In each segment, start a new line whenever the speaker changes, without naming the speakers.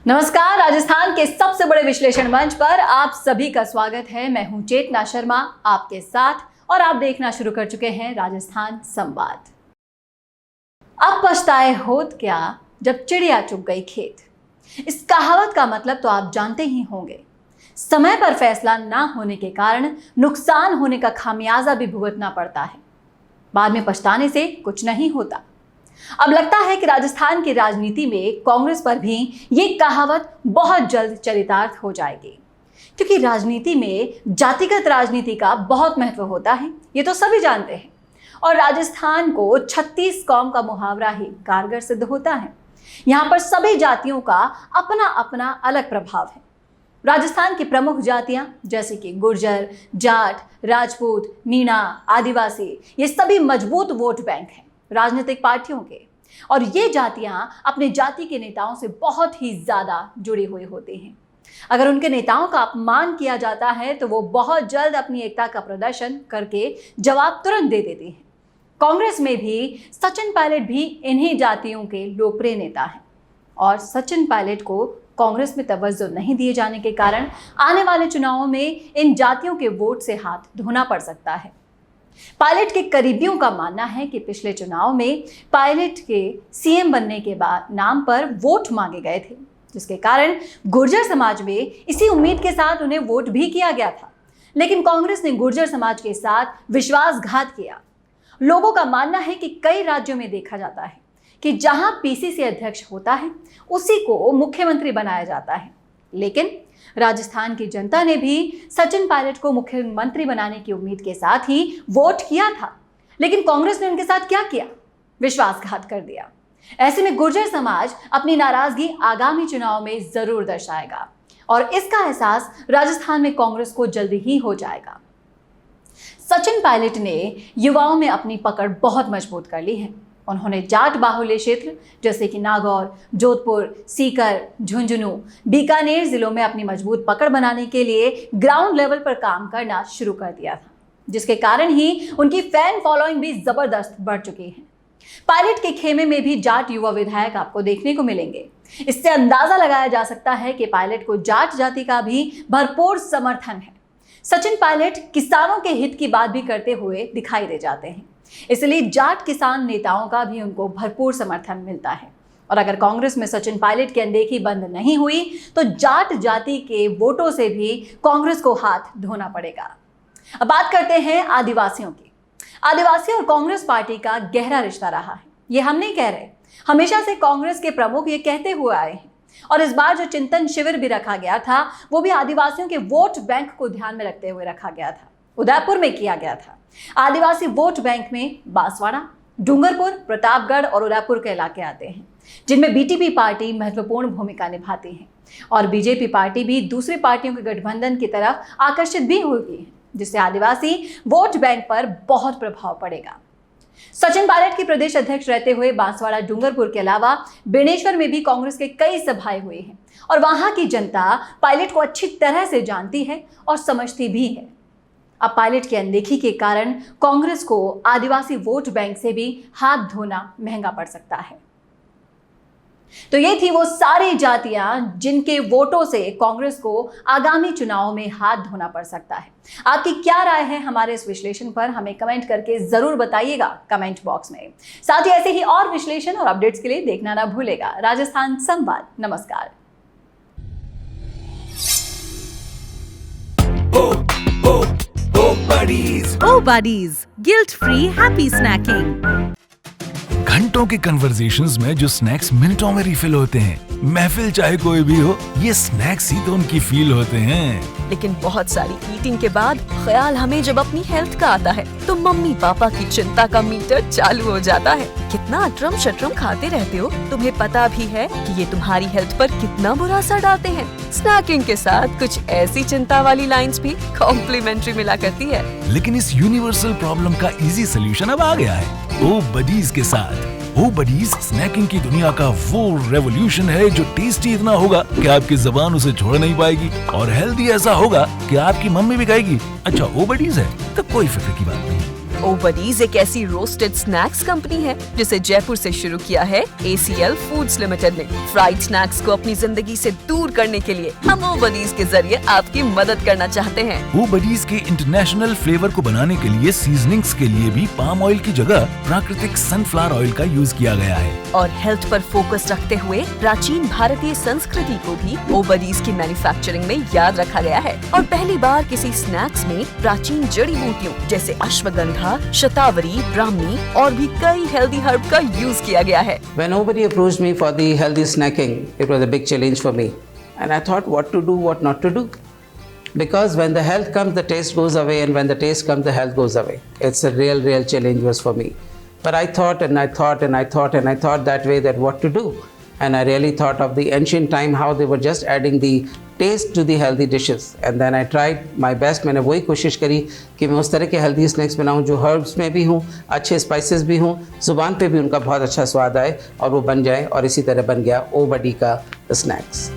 नमस्कार, राजस्थान के सबसे बड़े विश्लेषण मंच पर आप सभी का स्वागत है। मैं हूं चेतना शर्मा आपके साथ और आप देखना शुरू कर चुके हैं राजस्थान संवाद। अब पछताए होत क्या जब चिड़िया चुग गई खेत। इस कहावत का मतलब तो आप जानते ही होंगे। समय पर फैसला ना होने के कारण नुकसान होने का खामियाजा भी भुगतना पड़ता है। बाद में पछताने से कुछ नहीं होता। अब लगता है कि राजस्थान की राजनीति में कांग्रेस पर भी ये कहावत बहुत जल्द चरितार्थ हो जाएगी, क्योंकि राजनीति में जातिगत राजनीति का बहुत महत्व होता है, ये तो सभी जानते हैं। और राजस्थान को 36 कौम का मुहावरा ही कारगर सिद्ध होता है। यहाँ पर सभी जातियों का अपना अपना अलग प्रभाव है। राजस्थान की प्रमुख जातियां जैसे कि गुर्जर, जाट, राजपूत, मीणा, आदिवासी, ये सभी मजबूत वोट बैंक हैं राजनीतिक पार्टियों के। और ये जातियां अपने जाति के नेताओं से बहुत ही ज्यादा जुड़ी हुई होती हैं। अगर उनके नेताओं का अपमान किया जाता है तो वो बहुत जल्द अपनी एकता का प्रदर्शन करके जवाब तुरंत दे देती हैं। कांग्रेस में भी सचिन पायलट भी इन्हीं जातियों के लोकप्रिय नेता हैं और सचिन पायलट को कांग्रेस में तवज्जो नहीं दिए जाने के कारण आने वाले चुनावों में इन जातियों के वोट से हाथ धोना पड़ सकता है। पायलट के करीबियों का मानना है कि पिछले चुनाव में पायलट के सीएम बनने के बाद नाम पर वोट मांगे गए थे, जिसके कारण गुर्जर समाज में इसी उम्मीद के साथ उन्हें वोट भी किया गया था। लेकिन कांग्रेस ने गुर्जर समाज के साथ विश्वासघात किया। लोगों का मानना है कि कई राज्यों में देखा जाता है कि जहां पीसीसी अध्यक्ष होता है उसी को मुख्यमंत्री बनाया जाता है। लेकिन राजस्थान की जनता ने भी सचिन पायलट को मुख्यमंत्री बनाने की उम्मीद के साथ ही वोट किया था, लेकिन कांग्रेस ने उनके साथ क्या किया? विश्वासघात कर दिया। ऐसे में गुर्जर समाज अपनी नाराजगी आगामी चुनाव में जरूर दर्शाएगा और इसका एहसास राजस्थान में कांग्रेस को जल्दी ही हो जाएगा। सचिन पायलट ने युवाओं में अपनी पकड़ बहुत मजबूत कर ली है। उन्होंने जाट बाहुल्य क्षेत्र जैसे कि नागौर, जोधपुर, सीकर, झुंझुनू, बीकानेर जिलों में अपनी मजबूत पकड़ बनाने के लिए ग्राउंड लेवल पर काम करना शुरू कर दिया था, जिसके कारण ही उनकी फैन फॉलोइंग भी जबरदस्त बढ़ चुकी है। पायलट के खेमे में भी जाट युवा विधायक आपको देखने को मिलेंगे। इससे अंदाजा लगाया जा सकता है कि पायलट को जाट जाति का भी भरपूर समर्थन है। सचिन पायलट किसानों के हित की बात भी करते हुए दिखाई दे जाते हैं, इसलिए जाट किसान नेताओं का भी उनको भरपूर समर्थन मिलता है। और अगर कांग्रेस में सचिन पायलट की अनदेखी बंद नहीं हुई तो जाट जाति के वोटों से भी कांग्रेस को हाथ धोना पड़ेगा। अब बात करते हैं आदिवासियों की। आदिवासी और कांग्रेस पार्टी का गहरा रिश्ता रहा है, ये हम नहीं कह रहे। हमेशा से कांग्रेस के प्रमुख ये कहते हुए आए हैं और इस बार जो चिंतन शिविर भी रखा गया था वो भी आदिवासियों के वोट बैंक को ध्यान में रखते हुए रखा गया था। उदयपुर में किया गया था। आदिवासी वोट बैंक में बांसवाड़ा, डूंगरपुर, प्रतापगढ़ और उदयपुर के इलाके आते हैं, जिनमें बीटीपी पार्टी महत्वपूर्ण भूमिका निभाती है और बीजेपी पार्टी भी दूसरी पार्टियों के गठबंधन की तरफ आकर्षित भी होगी है, जिससे आदिवासी वोट बैंक पर बहुत प्रभाव पड़ेगा। सचिन पायलट के प्रदेश अध्यक्ष रहते हुए बांसवाड़ा, डूंगरपुर के अलावा बेनेश्वर में भी कांग्रेस के कई सभाएं हुई हैं और वहां की जनता पायलट को अच्छी तरह से जानती है और समझती भी है। अब पायलट की अनदेखी के कारण कांग्रेस को आदिवासी वोट बैंक से भी हाथ धोना महंगा पड़ सकता है। तो ये थी वो सारी जातियां जिनके वोटों से कांग्रेस को आगामी चुनाव में हाथ धोना पड़ सकता है। आपकी क्या राय है हमारे इस विश्लेषण पर? हमें कमेंट करके जरूर बताइएगा कमेंट बॉक्स में। साथ ही ऐसे ही और विश्लेषण और अपडेट्स के लिए देखना ना भूलेगा राजस्थान संवाद। नमस्कार।
Oh buddies, guilt-free happy snacking.
घंटों के कन्वर्सेशंस में जो स्नैक्स मिनटों में रिफिल होते हैं, महफिल चाहे कोई भी हो, ये स्नैक्स ही तो उनकी फील होते हैं।
लेकिन बहुत सारी ईटिंग के बाद ख्याल हमें जब अपनी हेल्थ का आता है तो मम्मी पापा की चिंता का मीटर चालू हो जाता है। कितना अटरम शटरम खाते रहते हो, तुम्हें पता भी है कि ये तुम्हारी हेल्थ पर कितना बुरा असर डालते हैं। स्नैकिंग के साथ कुछ ऐसी चिंता वाली लाइंस भी कॉम्प्लीमेंट्री मिला करती है।
लेकिन इस यूनिवर्सल प्रॉब्लम का इजी सोल्यूशन अब आ गया है ओ बडीज के साथ। ओ बडीज स्नैकिंग की दुनिया का वो रेवोल्यूशन है जो टेस्टी इतना होगा कि आपकी जुबान उसे छोड़ नहीं पाएगी और हेल्दी ऐसा होगा कि आपकी मम्मी भी कहेगी अच्छा ओ बडीज है तो कोई फिक्र की बात नहीं।
ओ बडीज एक ऐसी रोस्टेड स्नैक्स कंपनी है जिसे जयपुर से शुरू किया है ACL फूड्स लिमिटेड ने। फ्राइड स्नैक्स को अपनी जिंदगी से दूर करने के लिए हम ओ बडीज के जरिए आपकी मदद करना चाहते हैं।
ओ बडीज के इंटरनेशनल फ्लेवर को बनाने के लिए सीजनिंग्स के लिए भी पाम ऑयल की जगह प्राकृतिक सनफ्लावर ऑयल का यूज किया गया है।
और हेल्थ पर फोकस रखते हुए प्राचीन भारतीय संस्कृति को भी ओ बडीज की मैन्युफैक्चरिंग में याद रखा गया है। और पहली बार किसी स्नैक्स में प्राचीन जड़ी बूटियों जैसे अश्वगंधा, शतावरी, ब्राह्मी और भी कई हेल्दी हर्ब का यूज किया गया है।
When nobody approached me for the healthy snacking, it was a big challenge for me. And I thought what to do, what not to do. Because when the health comes, the taste goes away, and when the taste comes, the health goes away. It's a real challenge was for me. But I thought and I thought and I thought and I thought that way that what to do. And I really thought of the ancient time how they were just adding the taste to the healthy dishes. And then I tried my best. मैंने वही कोशिश करी कि मैं उस तरह के healthy snacks बनाऊं जो हर्ब्स में भी हूं, अच्छे स्पाइसेस भी हूं, जुबान पे भी उनका बहुत अच्छा स्वाद आए और वो बन जाए। और इसी तरह बन गया ओ बडी का स्नैक्स।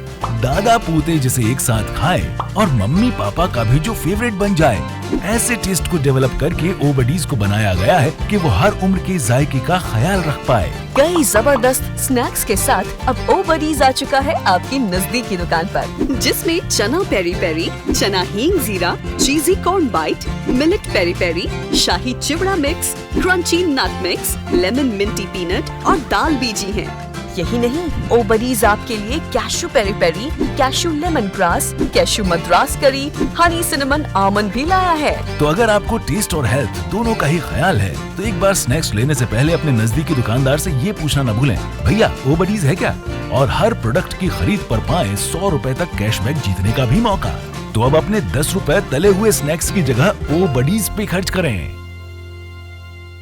दादा पोते जिसे एक साथ खाए और मम्मी पापा का भी जो फेवरेट बन जाए, ऐसे टेस्ट को डेवलप करके ओ बडीज को बनाया गया है कि वो हर उम्र के जायके का ख्याल रख पाए।
कई जबरदस्त स्नैक्स के साथ अब ओ बडीज आ चुका है आपकी नजदीकी दुकान पर, जिसमें चना पेरी पेरी, चना हींग जीरा, cheesy corn bite, millet peri peri, शाही चिवड़ा mix, crunchy nut mix, lemon minty peanut और दाल बीजी हैं। यही नहीं, ओ बडीज आपके लिए cashew peri peri, cashew lemon grass, cashew Madras curry, honey cinnamon almond भी लाया है।
तो अगर आपको टेस्ट और हेल्थ दोनों का ही ख्याल है तो एक बार स्नैक्स लेने से पहले अपने नजदीकी दुकानदार से ये पूछना न भूलें, भैया ओ बडीज है क्या? और हर प्रोडक्ट की खरीद पर पाएं 100 रुपए तक कैशबैक जीतने का भी मौका। तो अब अपने 10 रुपए तले हुए स्नैक्स की जगह ओ बडीज पे खर्च करें।